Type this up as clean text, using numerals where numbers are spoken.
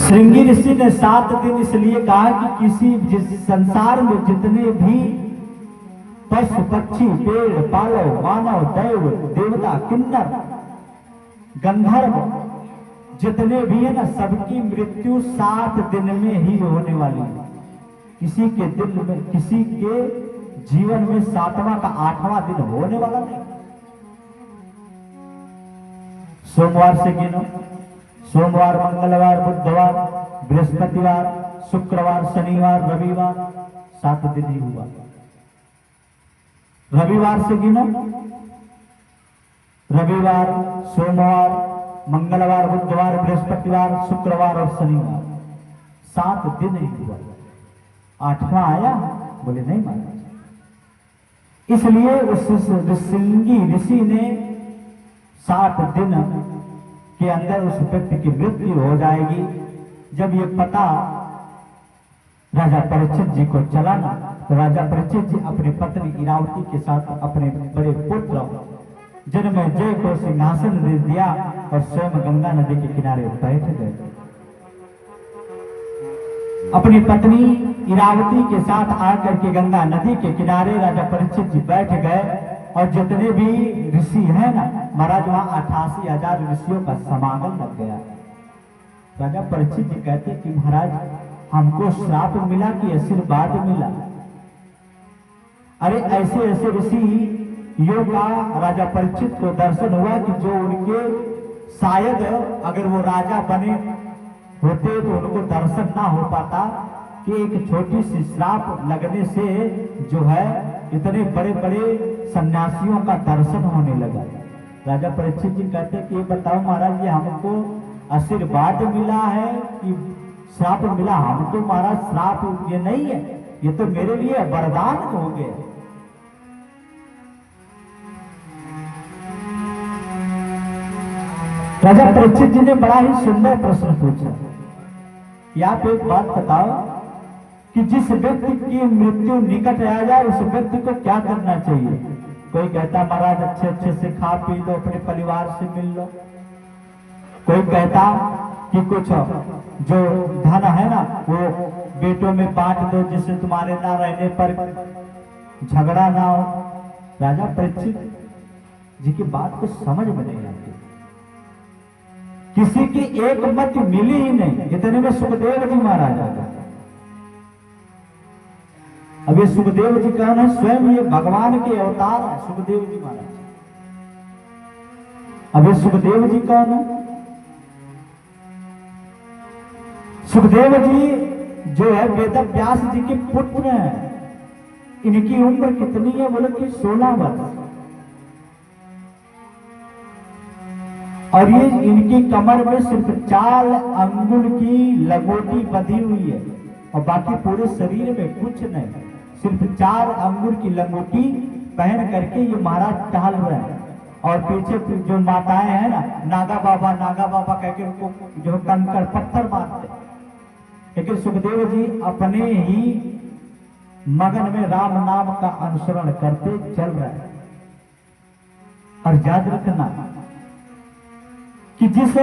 श्रृंगी ऋषि ने 7 दिन इसलिए कहा कि जिस संसार में जितने भी पशु पक्षी पेड़ पालव मानव दैव देवता किन्नर गंधर्व जितने भी है ना, सबकी मृत्यु 7 दिन में ही होने वाली है। किसी के जीवन में 7वां का 8वां दिन होने वाला नहीं। सोमवार से गिनो, सोमवार मंगलवार बुधवार बृहस्पतिवार शुक्रवार शनिवार रविवार 7 दिन ही हुआ। रविवार से गिनो, रविवार सोमवार मंगलवार बुधवार बृहस्पतिवार शुक्रवार और शनिवार 7 दिन ही हुआ। 8वां आया? बोले नहीं महाराज। इसलिए उस श्रृंगी ऋषि ने 7 दिन के अंदर उस व्यक्ति की मृत्यु हो जाएगी। जब ये पता राजा परीक्षित जी को चला ना, तो राजा परीक्षित जी अपनी पत्नी इरावती के साथ अपने बड़े पुत्र जन्मेजय को सिंहासन दे दिया और स्वयं गंगा नदी के किनारे बैठ गए। अपनी पत्नी इरावती के साथ आकर के गंगा नदी के किनारे राजा परीक्षित जी बैठ गए और जितने भी ऋषि हैं ना महाराज, वहां 88,000 ऋषियों का समागम लग गया। राजा परीक्षित जी कहते कि महाराज हमको श्राप मिला कि आशीर्वाद मिला? अरे ऐसे ऐसे ऋषियों का राजा परीक्षित को दर्शन हुआ कि जो उनके शायद अगर वो राजा बने होते तो उनको दर्शन ना हो पाता कि एक छोटी सी श्राप लगने से जो है इतने बड़े बड़े सन्यासियों का दर्शन होने लगा। राजा परीक्षित जी कहते कि ये बताओ महाराज, ये हमको आशीर्वाद मिला है कि श्राप मिला? हम तो महाराज श्राप ये नहीं है, ये तो मेरे लिए वरदान हो गया। राजा परीक्षित जी ने बड़ा ही सुंदर प्रश्न पूछा कि आप एक बात बताओ कि जिस व्यक्ति की मृत्यु निकट आ जाए उस व्यक्ति को क्या करना चाहिए? कोई कहता महाराज अच्छे अच्छे से खा पी लो, अपने परिवार से मिल लो। कोई कहता कि कुछ जो धन है ना वो बेटों में बांट दो जिससे तुम्हारे ना रहने पर झगड़ा ना हो। राजा परीक्षित जी की बात को समझ में नहीं आती। किसी की एक मत मिली ही नहीं। इतने में सुखदेव जी महाराज आ गए। अब ये सुखदेव जी कौन है? स्वयं ये भगवान के अवतार है सुखदेव जी महाराज। अब ये सुखदेव जी कौन है? सुखदेव जी जो है वेद व्यास जी के पुत्र हैं। इनकी उम्र कितनी है? बोले कि 16 वर्ष। और ये इनकी कमर में सिर्फ 4 अंगुल की लंगोटी बंधी हुई है और बाकी पूरे शरीर में कुछ नहीं। सिर्फ 4 अंगुल की लंगोटी पहन करके ये महाराज टहल रहे हैं। और पीछे जो माताएं हैं ना, नागा बाबा कहकर उनको जो कंकड़ पत्थर मारते। लेकिन सुखदेव जी अपने ही मगन में राम नाम का अनुसरण करते चल रहे हैं। और याद रखना कि जिस